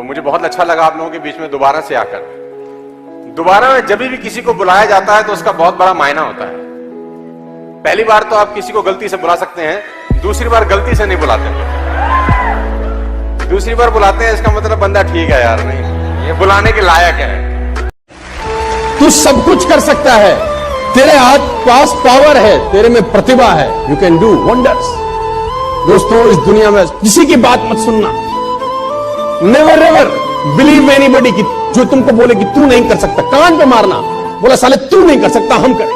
मुझे बहुत अच्छा लगा आप लोगों के बीच में दोबारा से आकर। दोबारा में जब भी किसी को बुलाया जाता है तो उसका बहुत बड़ा मायना होता है। पहली बार तो आप किसी को गलती से बुला सकते हैं, दूसरी बार गलती से नहीं बुलाते। दूसरी बार बुलाते हैं इसका मतलब बंदा ठीक है यार, नहीं ये बुलाने के लायक है। तू सब कुछ कर सकता है, तेरे हाथ पास पावर है, तेरे में प्रतिभा है, यू कैन डू वंडर्स। दोस्तों, इस दुनिया में किसी की बात मत सुनना। नेवर एवर बिलीव एनीबॉडी की जो तुमको बोले कि तू नहीं कर सकता। कान पे मारना, बोला साले तू नहीं कर सकता, हम करें।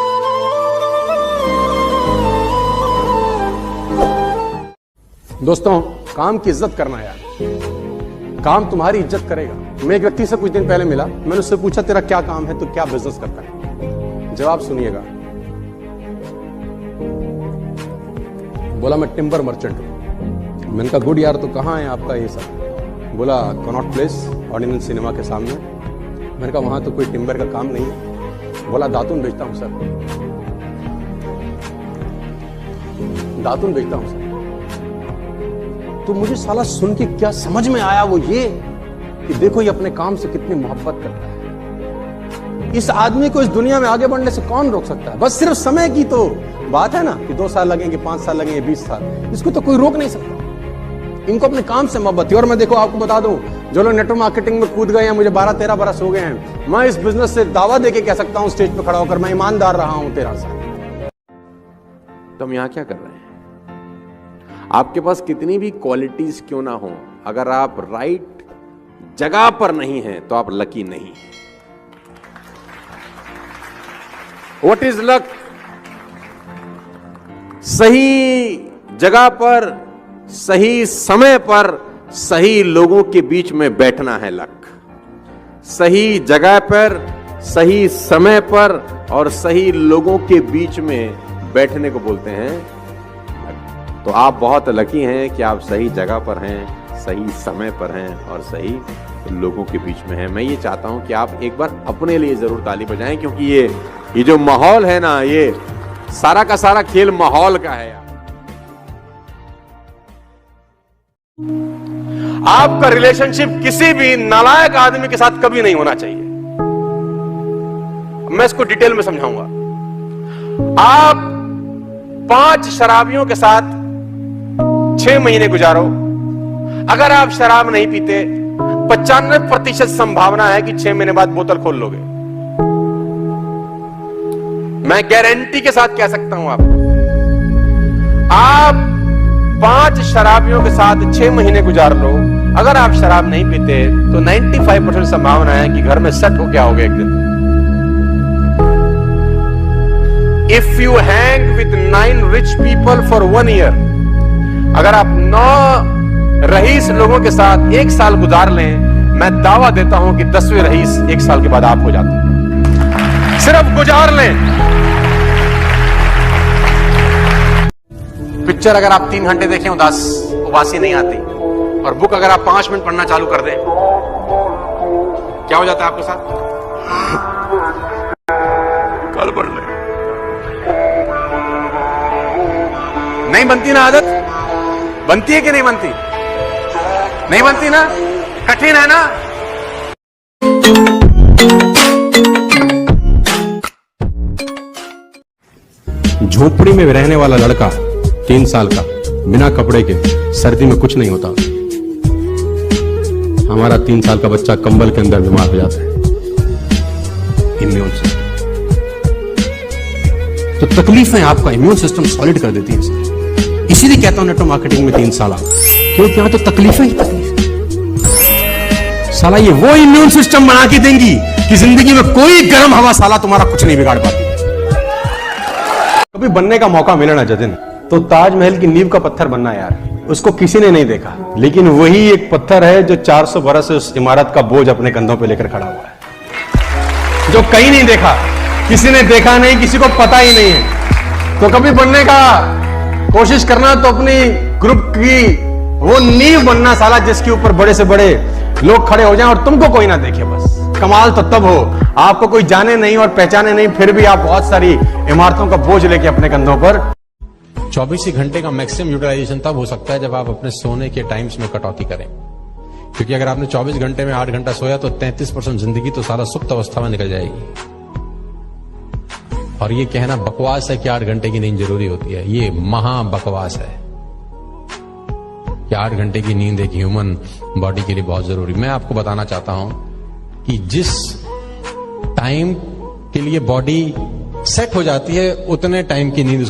दोस्तों, काम की इज्जत करना यार, काम तुम्हारी इज्जत करेगा। मैं एक व्यक्ति से कुछ दिन पहले मिला, मैंने उससे पूछा तेरा क्या काम है, तो क्या बिजनेस करता है। जवाब सुनिएगा, बोला मैं टिम्बर मर्चेंट हूं। मैंने कहा गुड यार, तो कहां है आपका ये सब। बोला कनॉट प्लेस, ऑर्डिनल सिनेमा के सामने। मैंने कहा वहां तो कोई टिम्बर का काम नहीं है। बोला दातुन बेचता हूं सर, दातुन बेचता हूं सर। तो मुझे साला सुन के क्या समझ में आया, वो ये कि देखो ये अपने काम से कितनी मोहब्बत करता है। इस आदमी को इस दुनिया में आगे बढ़ने से कौन रोक सकता है। बस सिर्फ समय की तो बात है ना कि 2 साल लगेंगे, 5 साल लगेंगे, 20 साल, इसको तो कोई रोक नहीं सकता। इनको अपने काम से मोहब्बत है। और मैं देखो आपको बता दूं, जो लोग नेटवर्क मार्केटिंग में कूद गए हैं, मुझे 12-13 बरस हो गए हैं, मैं इस बिजनेस से दावा देके कह सकता हूं स्टेज पे खड़ा होकर, मैं ईमानदार रहा हूं 13 साल। तो हम यहां क्या कर रहे हैं? आपके पास कितनी भी क्वालिटीज क्यों ना हो, अगर आप राइट जगह पर नहीं हैं तो आप लकी नहीं हैं। What is luck? सही जगह पर, सही समय पर, सही लोगों के बीच में बैठना है लक। सही जगह पर, सही समय पर और सही लोगों के बीच में बैठने को बोलते हैं लक। तो आप बहुत लकी हैं कि आप सही जगह पर हैं, सही समय पर हैं और सही लोगों के बीच में हैं। मैं ये चाहता हूं कि आप एक बार अपने लिए जरूर ताली बजाएं, क्योंकि ये जो माहौल है ना, ये सारा का सारा खेल माहौल का है यार। आपका रिलेशनशिप किसी भी नालायक आदमी के साथ कभी नहीं होना चाहिए। मैं इसको डिटेल में समझाऊंगा। आप 5 शराबियों के साथ 6 महीने गुजारो, अगर आप शराब नहीं पीते 95% संभावना है कि 6 महीने बाद बोतल खोल लोगे। मैं गारंटी के साथ कह सकता हूं आपको। आप 5 शराबियों के साथ 6 महीने गुजार लो, अगर आप शराब नहीं पीते तो 95% संभावना है कि घर में सेट हो क्या होगा एक दिन। If you hang with 9 rich people for 1 year, अगर आप 9 रईस लोगों के साथ 1 साल गुजार लें, मैं दावा देता हूं कि 10वें रईस 1 साल के बाद आप हो जाते हैं। सिर्फ गुजार लें। पिक्चर अगर आप 3 घंटे देखें उबासी नहीं आती, और बुक अगर आप 5 मिनट पढ़ना चालू कर दें, क्या हो जाता है आपके साथ? कल पढ़ ले। नहीं बनती ना आदत? बनती है कि नहीं बनती? नहीं बनती ना? कठिन है ना? झोपड़ी में रहने वाला लड़का 3 साल का, बिना कपड़े के, सर्दी में कुछ नहीं होता। हमारा 3 साल का बच्चा कंबल के अंदर बीमार हो जाता है, इम्यून सिस्टम। तो तकलीफें आपका इम्यून सिस्टम सॉलिड कर देती है। इसीलिए कहता हूं नेटवर्क मार्केटिंग में 3 साल, क्योंकि यहां तो तकलीफें ही तकलीफ। साला ये वो इम्यून सिस्टम बना के देंगी कि जिंदगी में कोई गर्म हवा साला तुम्हारा कुछ नहीं बिगाड़ पाती। कभी बनने का मौका मिले ना जतिन, तो ताजमहल की नींव का पत्थर बनना यार। उसको किसी ने नहीं देखा, लेकिन वही एक पत्थर है जो 400 बरस से उस इमारत का बोझ अपने कंधों पे लेकर खड़ा हुआ है, जो कहीं नहीं देखा, किसी ने देखा नहीं, किसी को पता ही नहीं है। तो कभी बनने का कोशिश करना तो अपनी ग्रुप की वो नींव बनना साला, जिसके ऊपर बड़े से बड़े लोग खड़े हो जाएं और तुमको कोई ना देखे। बस कमाल तो तब हो, आपको कोई जाने नहीं और पहचाने नहीं, फिर भी आप बहुत सारी इमारतों का बोझ लेके अपने कंधों पर। 24 घंटे का मैक्सिमम यूटिलाइजेशन तब हो सकता है जब आप अपने सोने के टाइम्स में कटौती करें। क्योंकि अगर आपने 24 घंटे में 8 घंटा सोया तो 33% जिंदगी तो सारा सुप्त अवस्था में निकल जाएगी। और ये कहना बकवास है कि 8 घंटे की नींद जरूरी होती है, ये महा बकवास है कि 8 घंटे की नींद एक ह्यूमन बॉडी के लिए बहुत जरूरी। मैं आपको बताना चाहता हूं कि जिस टाइम के लिए बॉडी सेट हो जाती है उतने टाइम की नींद